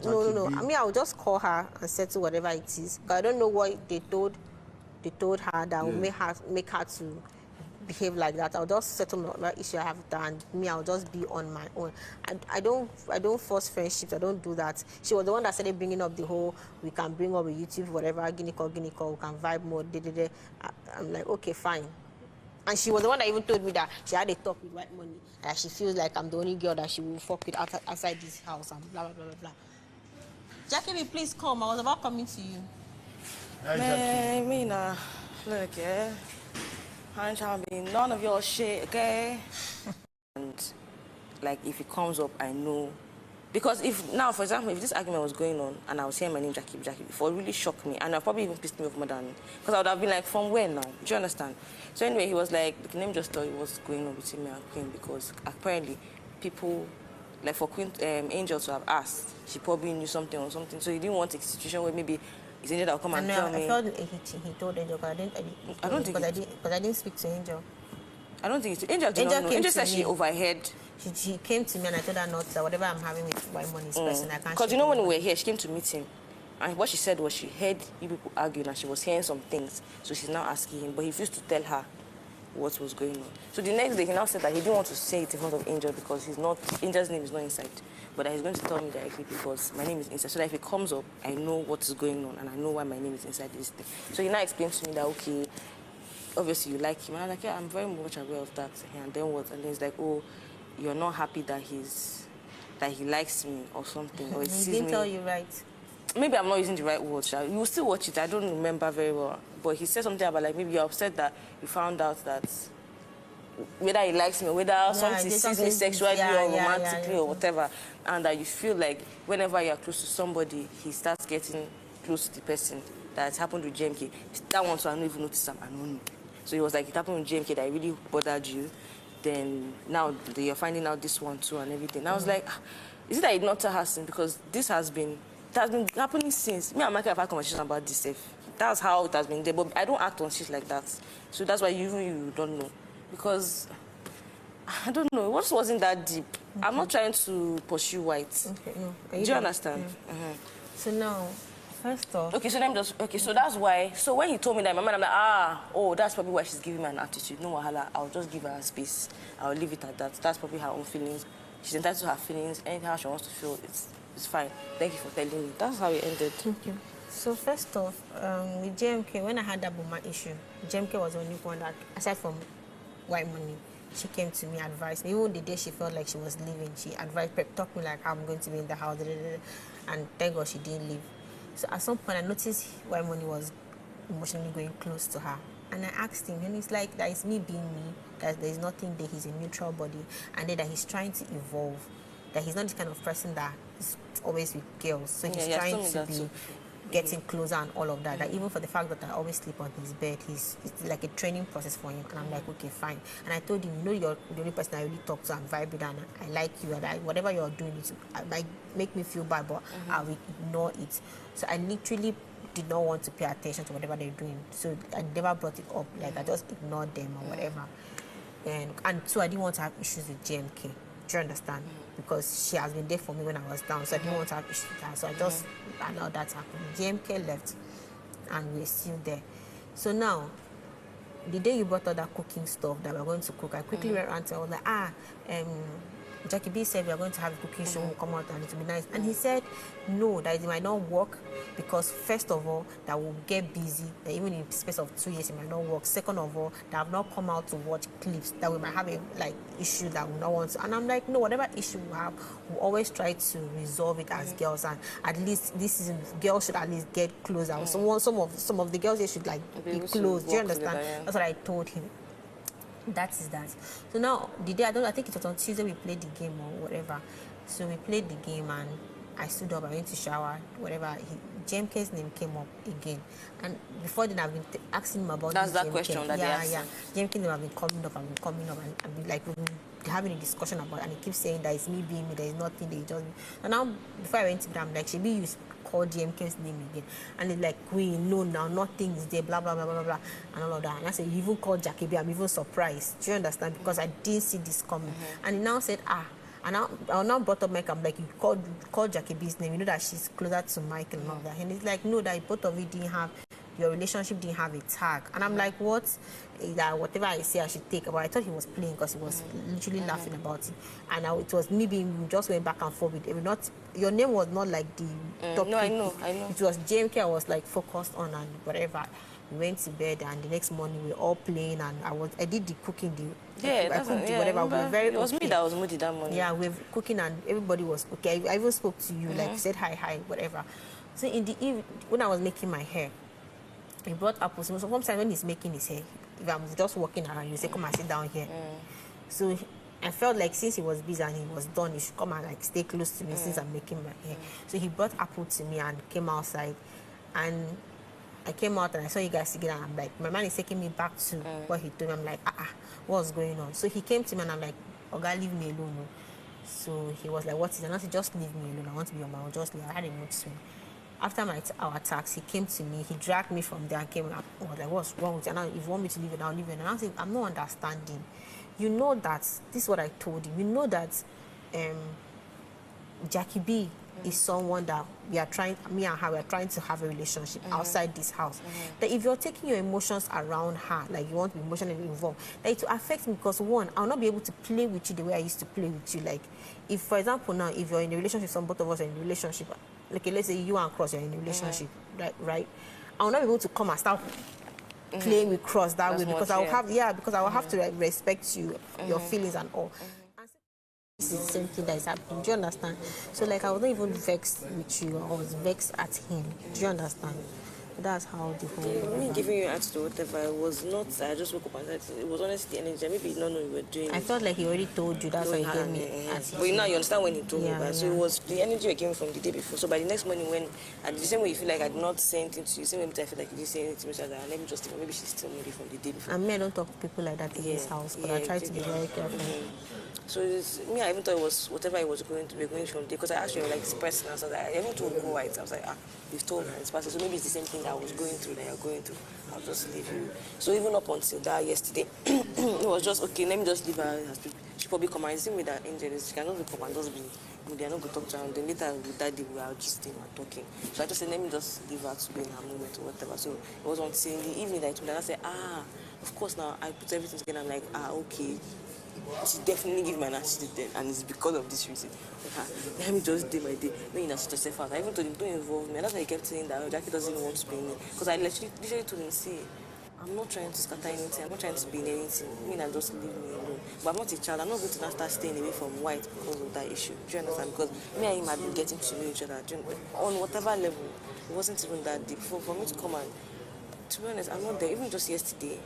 No. Me, I'll just call her and settle whatever it is. But I don't know what they told her that will make her to behave like that. I'll just settle my issue I have with her, and me, I'll just be on my own. I don't force friendships. I don't do that. She was the one that started bringing up the whole, we can bring up a YouTube, whatever, guinea call, we can vibe more. I'm like, okay, fine. And she was the one that even told me that she had a talk with White Money, that she feels like I'm the only girl that she will fuck with outside this house and blah, blah, blah, blah, blah. Jackie, please come. I was about coming to you. Man, me nah. Look, yeah. I ain't trying to be none of your shit, okay? And, like, if it comes up, I know. Because now, for example, if this argument was going on and I was hearing my name Jackie before, it really shocked me. And I probably even pissed me off more than... Because I would have been like, from where now? Do you understand? So anyway, he was like, the name just thought it was going on between me and Queen, because apparently people, like for Queen Angel to have asked, she probably knew something or something. So he didn't want a situation where maybe it's Angel that will come and tell me. I felt he told Angel, but I don't think because I didn't speak to Angel. I don't think it's... Angel did not know. Angel said she overheard. She came to me and I told her not that whatever I'm having with White Money is person, I can't. Because you know when we were here, she came to meet him. And what she said was she heard you people arguing and she was hearing some things. So she's now asking him, but he refused to tell her what was going on. So the next day, he now said that he didn't want to say it in front of Angel because Angel's name is not inside. But that he's going to tell me directly because my name is inside. So that if it comes up, I know what is going on and I know why my name is inside this thing. So he now explained to me that, okay, obviously you like him. And I was like, yeah, I'm very much aware of that. And then what? And then he's like, oh, you're not happy that he likes me or something. Or he didn't tell you right. Maybe I'm not using the right words. You will still watch it. I don't remember very well. But he said something about, like, maybe you're upset that you found out that whether he likes me or whether something sees me sexually or romantically or whatever, and that you feel like whenever you're close to somebody, he starts getting close to the person. That happened with JMK. That one, so I don't even notice him. I don't know. So it was like it happened with JMK that it really bothered you. Then now you're finding out this one too and everything. And I was like, is it that I did not tell her since? Because it has been happening since. Me and Michael have had conversations about this. That's how it has been there. But I don't act on shit like that. So that's why you don't know. Because I don't know. What wasn't that deep? Okay. I'm not trying to pursue White. Okay, no. Do you understand? Yeah. So now, first off... Okay, so that's why... So when he told me that, my mind, I'm like, that's probably why she's giving me an attitude. No wahala, I'll just give her space. I'll leave it at that. That's probably her own feelings. She's entitled to her feelings. Anything she wants to feel, it's fine. Thank you for telling me. That's how it ended. Thank you. So first off, with JMK, when I had that Boma issue, JMK was the only one that, aside from white money, she came to me, advised me. Even the day she felt like she was leaving, she advised, prep talked me like, I'm going to be in the house, and thank God she didn't leave. So at some point, I noticed white money was emotionally going close to her. And I asked him, and he's like, that is me being me, that there's nothing there, he's a neutral body, and then that he's trying to evolve, that he's not the kind of person that is always with girls. So he's trying to be getting closer and all of that. That even for the fact that I always sleep on his bed, it's like a training process for him. And I'm like, okay, fine. And I told him, you know, you're the only person I really talk to and vibe with, and I like you, and whatever you're doing, it might make me feel bad, but I will ignore it. So I literally did not want to pay attention to whatever they're doing. So I never brought it up. Like, I just ignored them or whatever. And two, I didn't want to have issues with JMK. Do you understand? Because she has been there for me when I was down, so I didn't want to have issues with her. So I just allowed that to happen. JMK left, and we're still there. So now, the day you brought all that cooking stuff that we're going to cook, I quickly went around to her. I was like, Jackie B said we are going to have a cooking show, will come out and it will be nice. And he said, no, that it might not work because first of all, that we'll get busy, that even in the space of 2 years, it might not work. Second of all, that I've not come out to watch clips, that we might have a issue that we don't want to. And I'm like, no, whatever issue we have, we'll always try to resolve it as girls. And at least this season, girls should at least get closer. Some of the girls here should be close. Do you understand? That's what I told him. That is that. So now the day I think it was on Tuesday we played the game or whatever. So we played the game and I stood up, I went to shower, whatever. JMK's name came up again, and before then I've been asking him about that's that JMK. question that they asked. JMK name have been coming up and be like we've been having a discussion about it, and he keeps saying that it's me being me, there is nothing, they just. And now before I went to them, I'm like, Shebi, you call JMK's name again, and it's like, we know now nothing is there, blah blah blah blah blah, and all of that. And I said, you even called Jackie B, I'm even surprised. Do you understand? Because I didn't see this coming. And he now said, and I now brought up Mike. I'm like, you called Jackie B's name. You know that she's closer to Mike and all that. And he's like, no, that both of you didn't have, your relationship didn't have a tag. And I'm like, what? That whatever I say I should take. But I thought he was playing because he was literally laughing about it. And it was me being, we just went back and forth with it. Not, your name was not like the topic. No, I know. It was JMK I was like focused on and whatever. We went to bed and the next morning we were all playing and I did the cooking, whatever. We were very it was okay. me that was moody that morning. Yeah, we were cooking and everybody was okay. I even spoke to you, like said hi, whatever. So in the evening, when I was making my hair, he brought apples. So sometimes when he's making his hair, if I'm just walking around, you say, come and sit down here. So I felt like since he was busy and he was done, he should come and like stay close to me since I'm making my hair. So he brought apple to me and came outside, and I came out and I saw you guys together and I'm like, my man is taking me back to what he told me. I'm like, what's going on? So he came to me and I'm like, Oga, leave me alone. So he was like, what is it? And I said, just leave me alone. I want to be on my own. Just leave. I had a mood swing. After our tax, he came to me. He dragged me from there and came and I was like, what's wrong with you? And now, if you want me to leave it, I'll leave it. And I said, I'm not understanding. You know that, this is what I told him. You know that Jackie B is someone that me and her, we are trying to have a relationship outside this house. That if you're taking your emotions around her, like you want to be emotionally involved, that it will affect me because one, I'll not be able to play with you the way I used to play with you. Like, if, for example, now, if you're in a relationship, both of us are in a relationship, like, let's say you and Cross are in a relationship, right? I'll not be able to come and start playing with Cross that way because I'll have to like, respect you, your feelings and all. This is the same thing that is happening. Do you understand? So like I was not even vexed with you. I was vexed at him. Do you understand? That's how the whole. Me giving you answer to whatever, it was not. I just woke up and said it was honestly the energy. Maybe you don't know you were doing. I felt like he already told you. That's why he gave me. But now you understand when he told me that. So it was the energy you gave me from the day before. So by the next morning, when at the same way you feel like I did not say anything to you, same way I feel like you didn't say anything to me, so that let me just think maybe she's still moody from the day before. And me, I don't talk to people like that in this house, but I try to be very careful. So I even thought it was whatever I was going to be going from there because I asked you like this person, and so that I even told Go White. I was like, you've told her this person, so maybe it's the same thing that I was going through that you're going through. I'll just leave you. So even up until that yesterday, it was just okay. Let me just leave her. She probably come and see with that angel. She cannot come and just be. They are not going to talk to her. And then later with that day we are just talking. So I just said, let me just leave her to be in her moment or whatever. So it was until in the evening that I told her. I said, of course now I put everything together. I'm like, okay. She definitely give me an attitude then, and it's because of this reason. Let me just do my day. When you assist yourself out, I even told him, don't involve me. And that's why he kept saying that Jackie doesn't even want to be in it. Because I literally told him, see, I'm not trying to scatter anything. I'm not trying to be in anything. I mean, and just leave me alone. But I'm not a child. I'm not going to now start staying away from white because of that issue. Do you understand? Because me and him have been getting to know each other on whatever level. It wasn't even that deep. For me to come and, to be honest, I'm not there. Even just yesterday,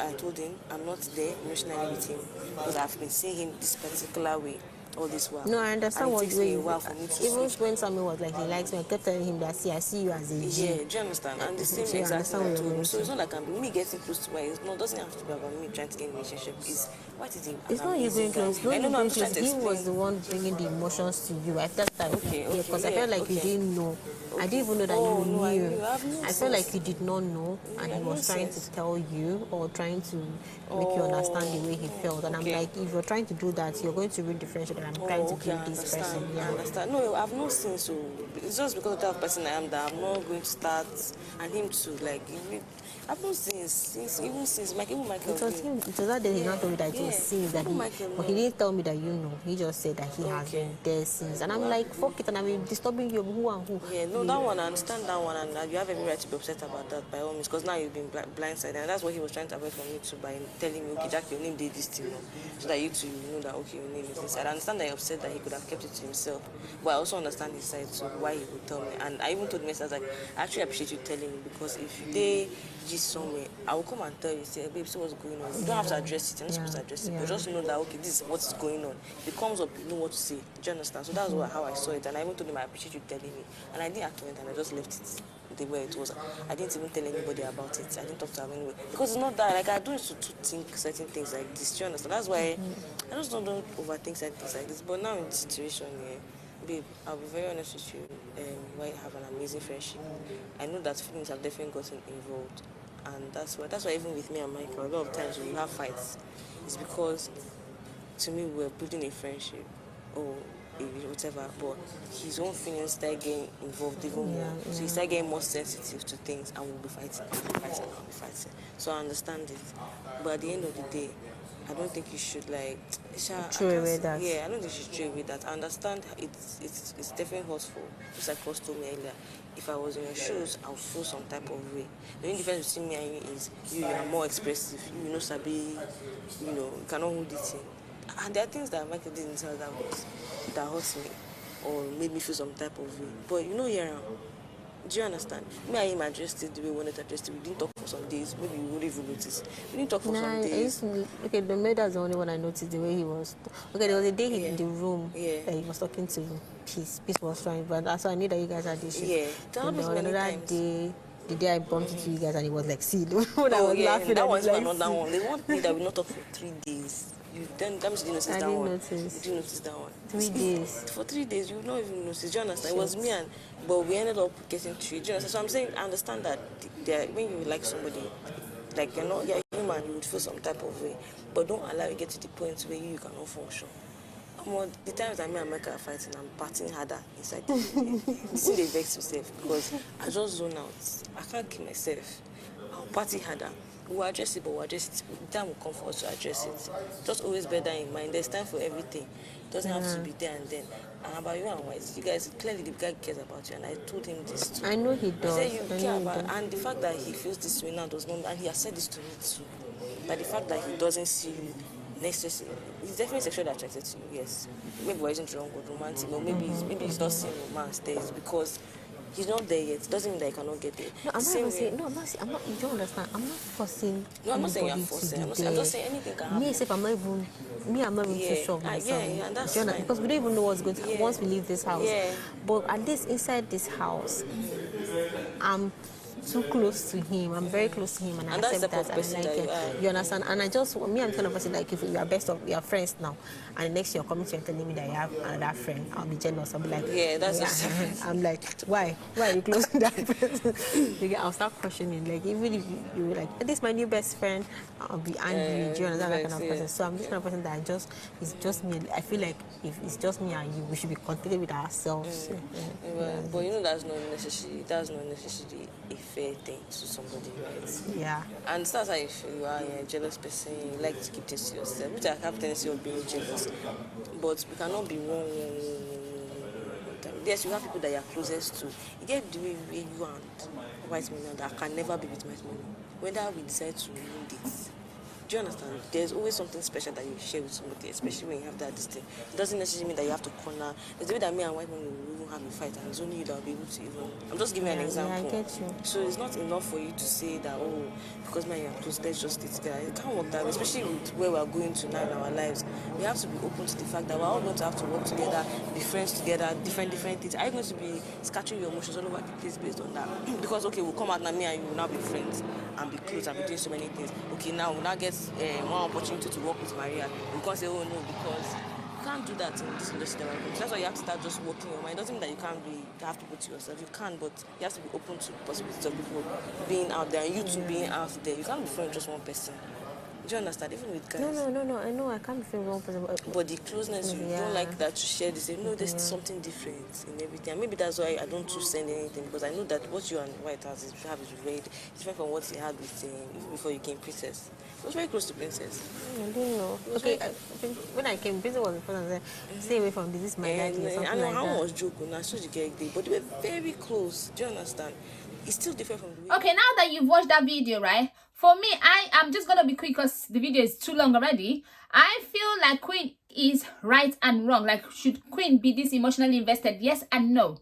I told him I'm not there emotionally with him because I've been seeing him this particular way all this while. No, I understand what you mean. Even when Sammy was like, he likes me, I kept telling him that, see, I see you as a G. Yeah, do you understand? And the same So exactly what I told him. So it's not like I'm me getting close to white. It doesn't have to be about me trying to get in a relationship. It's not you being close. No, you being close. He was the one bringing the emotions to you. I felt that. Okay. Because I felt like you didn't know. I didn't even know that you knew. I felt like you did not know, and he was trying to tell you or trying to make you understand the way he felt. And I'm like, if you're trying to do that, you're going to ruin the friendship that I'm trying to give this person. Yeah. I understand. No, I've not seen so. It's just because of the type of person I am that I'm not going to start and him to like. I've not seen since Michael. It was him. It was that day he not told me that it was since that but he didn't tell me that you know. He just said that he has been there since, and I'm like, fuck it, and I'm disturbing you. Who and who? Yeah, no, that one I understand that one, and you have every right to be upset about that by all means, because now you've been blindsided, and that's what he was trying to avoid from me too by telling me, okay, Jack, your name did this thing, so that you two know that okay, your name is this. I understand that you're upset that he could have kept it to himself, but I also understand his side, so why he would tell me, and I even told him, I was like, I actually appreciate you telling me because if they just somewhere, I will come and tell you, say, babe, see what's going on. You don't have to address it. You're not supposed to address it, but just know that okay, this is what's going on. If it comes up, you know what to say. Do you understand? So that's how I saw it, and I even told him I appreciate you telling me, and I didn't act on it, and I just left it the way it was. I didn't even tell anybody about it. I didn't talk to him anyway because it's not that like I don't to think certain things like this. Do you understand? That's why I just don't overthink certain things like this. But now in this situation, yeah, babe, I'll be very honest with you. Why have an amazing friendship? I know that feelings have definitely gotten involved. And that's why even with me and Michael, a lot of times when we have fights, it's because to me we're building a friendship or whatever, but his own feelings start getting involved even more. So he started getting more sensitive to things, and we'll be fighting. So I understand it, but at the end of the day, I don't think you should like throw away that. Yeah, I don't think you should throw away that. I understand it's definitely hurtful. Just like Ross told me earlier, if I was in your shoes, I would feel some type of way. The only difference between me and you is you are more expressive. You know, Sabi, you cannot hold it in. And there are things that Michael didn't tell that hurt me or made me feel some type of way. But here, do you understand? Me and him addressed it the way we wanted to address it. We didn't talk for some days. Maybe you wouldn't even notice. We didn't talk for some days. Okay, the maid is the only one I noticed the way he was. Okay, there was a day in the room that he was talking to Peace. Peace was trying, but also I knew that you guys had this. Yeah, that was another day. The day I bumped into you guys and it was like, see, when I was laughing. That was like, another one. They want me that we not talk for 3 days. That means you didn't notice that one. You didn't notice that one. 3 days. For 3 days, you not even notice. Do you understand? It was me but we ended up getting treated. Do you understand? So I'm saying, I understand that when you like somebody, like you're human, you would feel some type of way, but don't allow it to get to the point where you cannot function. The times that me and Michael are fighting, I'm partying harder inside the room. This is they vex yourself because I just zone out. I can't keep myself. I'll party harder. We'll address it, but we'll address it. The time will come for us to address it. Just always bear that in mind. There's time for everything. It doesn't have to be there and then. And about you and White, you guys, clearly the guy cares about you, and I told him this too. I know he does. He said you care about, and the fact that he feels this way now does not, and he has said this to me too. That the fact that he doesn't see you necessarily, he's definitely sexually attracted to you, yes. Maybe he isn't wrong with romantic, or maybe he's not seeing romance there. It's because he's not there yet. It doesn't mean that he cannot get there. No, I'm not, you don't understand. I'm not forcing. No, I'm not saying you're forcing. I'm just saying anything can happen. I'm not even too sure of myself. Yeah, that's fine. Because we don't even know what's going to happen once we leave this house. Yeah. But at least inside this house, I'm too close to him. I'm very close to him, and I accept that. And like, you understand? And I'm the kind of person like if you are we are friends now, and next year you're coming to and telling me that you have another friend, I'll be jealous. I'll be like, I'm like, why are you close to that person? I'll start questioning. Like even if you're like, this is my new best friend, I'll be angry. Do you understand that kind of person? So I'm this kind of person that it's just me. I feel like if it's just me and you, we should be contented with ourselves. But that's not necessary. That's not necessarily a unfair things to somebody, right? Yeah. And that's how you feel. You're a jealous person. You like to keep things to yourself. Which I have tendency of being jealous, but we cannot be wrong. Yes, you have people that you're closest to. You get the way you and white men that can never be with white men. Whether we decide to ruin this. Do you understand? There's always something special that you share with somebody, especially when you have that thing. It doesn't necessarily mean that you have to corner. There's the way that me and white men will even have a fight, and it's only you that will be able to even. I'm just giving you an example. Yeah, I get you. So it's not enough for you to say that, oh, because me and you are close, let's just stay together. It can't work that way, especially with where we are going to now in our lives. We have to be open to the fact that we're all going to have to work together, be friends together, different things. Are you going to be scattering your emotions all over the place based on that? Because, okay, we'll come out now, me and you will now be friends and be close and be doing so many things. Okay, now we'll now get one opportunity to work with Maria. We can't say, oh no, because you can't do that in this industry. That's why you have to start just working your mind. It doesn't mean that you can't have people to yourself. You can, but you have to be open to possibilities of people being out there and you two being out there. You can't be friends with just one person. Do you understand? Even with guys. No. I know I can't feel wrong person. But the closeness, you don't like that to share the same. No, there's something different in everything. And maybe that's why I don't too send anything, because I know that what you and White have is very different from what he had with even before you came Princess. It was very close to Princess. I don't know. Okay, I think when I came, Princess was the first and said, stay away from this. This is my life. I know how much joking. I saw you get there, but they were very close. Do you understand? It's still different from the way. Okay, now that you've watched that video, right? For me, I'm just gonna be quick because the video is too long already. I feel like Queen is right and wrong. Like, should Queen be this emotionally invested? Yes and no.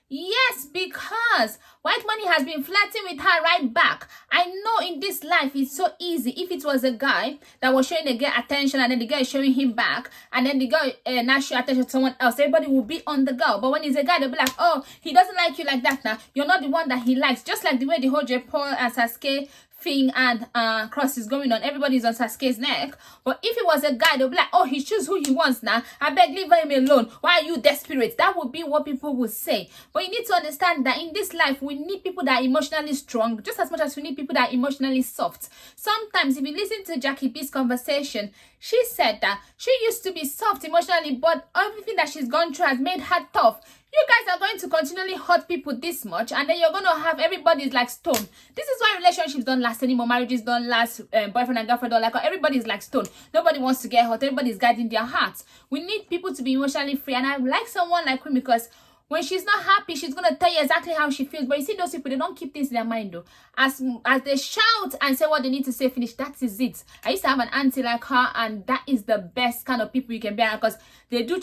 Yes, because White Money has been flirting with her right back. I know in this life it's so easy. If it was a guy that was showing the girl attention and then the girl is showing him back, and then the girl now show attention to someone else, everybody will be on the girl. But when it's a guy, they'll be like, oh, he doesn't like you like that now. You're not the one that he likes. Just like the way the whole J. Paul and Sasuke thing and cross is going on. Everybody's on Sasuke's neck. But if it was a guy, they'll be like, oh, he chooses who he wants now. I beg, leave him alone. Why are you desperate? That would be what people would say. But you need to understand that in this life, we need people that are emotionally strong just as much as we need people that are emotionally soft. Sometimes if you listen to Jackie B's conversation, she said that she used to be soft emotionally, but everything that she's gone through has made her tough. You guys are going to continually hurt people this much, and then you're going to have everybody's like stone. This is why relationships don't last anymore. Marriages don't last. Boyfriend and girlfriend don't like. Everybody's like stone. Nobody wants to get hurt. Everybody's guiding their hearts. We need people to be emotionally free, and I like someone like Queen because when she's not happy, she's going to tell you exactly how she feels. But you see those people, they don't keep things in their mind though. As they shout and say what they need to say, finish, that is it. I used to have an auntie like her, and that is the best kind of people you can be around because they do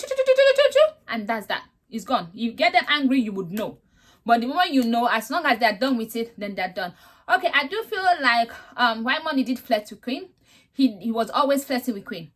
and that's that. It's gone. You get them angry, you would know. But the moment you know, as long as they're done with it, then they're done. Okay, I do feel like White Money did flirt with Queen. He was always flirting with Queen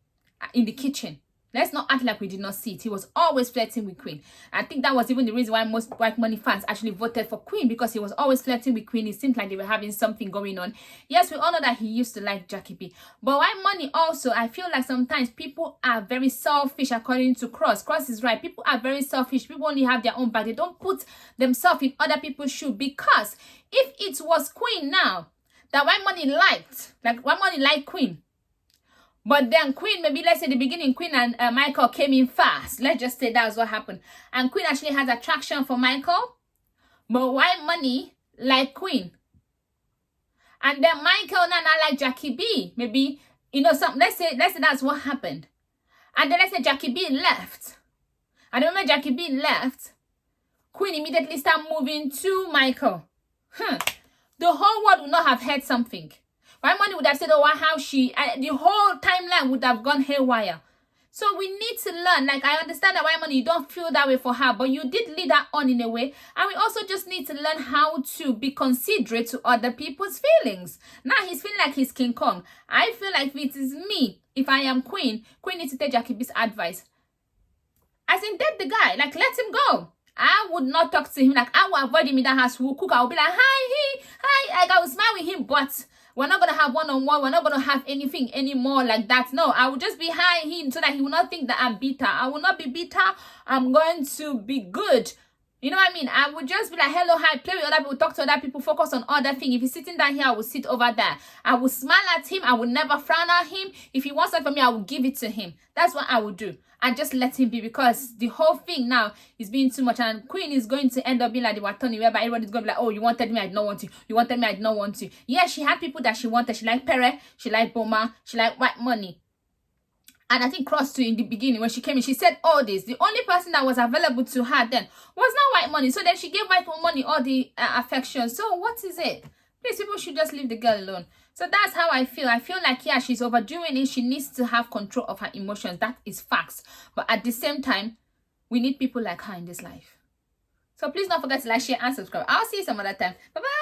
in the kitchen. Let's not act like we did not see it. He was always flirting with Queen. I think that was even the reason why most White Money fans actually voted for Queen, because he was always flirting with Queen. It seemed like they were having something going on. Yes, we all know that he used to like Jackie B. But White Money also, I feel like sometimes people are very selfish according to Cross. Cross is right. People are very selfish. People only have their own back. They don't put themselves in other people's shoes. Because if it was Queen now that White Money liked, like White Money liked Queen, but then Queen, maybe let's say the beginning, Queen and Michael came in fast. Let's just say that's what happened. And Queen actually has attraction for Michael. But White Money like Queen. And then Michael now like Jackie B. Maybe, you know, let's say that's what happened. And then let's say Jackie B left. And then when Jackie B left, Queen immediately started moving to Michael. The whole world would not have heard something. White Money would have said, oh, how the whole timeline would have gone haywire. So we need to learn. Like, I understand that White Money, you don't feel that way for her, but you did lead her on in a way. And we also just need to learn how to be considerate to other people's feelings. Now he's feeling like he's King Kong. I feel like if it is me, if I am Queen needs to take Jackie B's advice. As in, date the guy. Like, let him go. I would not talk to him. Like, I will avoid him in the house. We'll cook. I will be like, hi. Like, I will smile with him, but we're not going to have one-on-one. We're not going to have anything anymore like that. No, I will just be hi him so that he will not think that I'm bitter. I will not be bitter. I'm going to be good. You know what I mean? I would just be like, hello, hi, play with other people, talk to other people, focus on other things. If he's sitting down here, I will sit over there. I will smile at him. I will never frown at him. If he wants something from me, I will give it to him. That's what I would do. And just let him be, because the whole thing now is being too much. And Queen is going to end up being like the Watoni, whereby everybody's going to be like, oh, you wanted me, I did not want you. You wanted me, I did not want you. Yeah, she had people that she wanted. She liked Pere, she liked Boma, she liked White Money. And I think Cross too in the beginning, when she came in, she said all this. The only person that was available to her then was not White Money. So then she gave White Money all the affection. So what is it? Please, people should just leave the girl alone. So that's how I feel. I feel like, yeah, she's overdoing it. She needs to have control of her emotions. That is facts. But at the same time, we need people like her in this life. So please don't forget to like, share, and subscribe. I'll see you some other time. Bye-bye.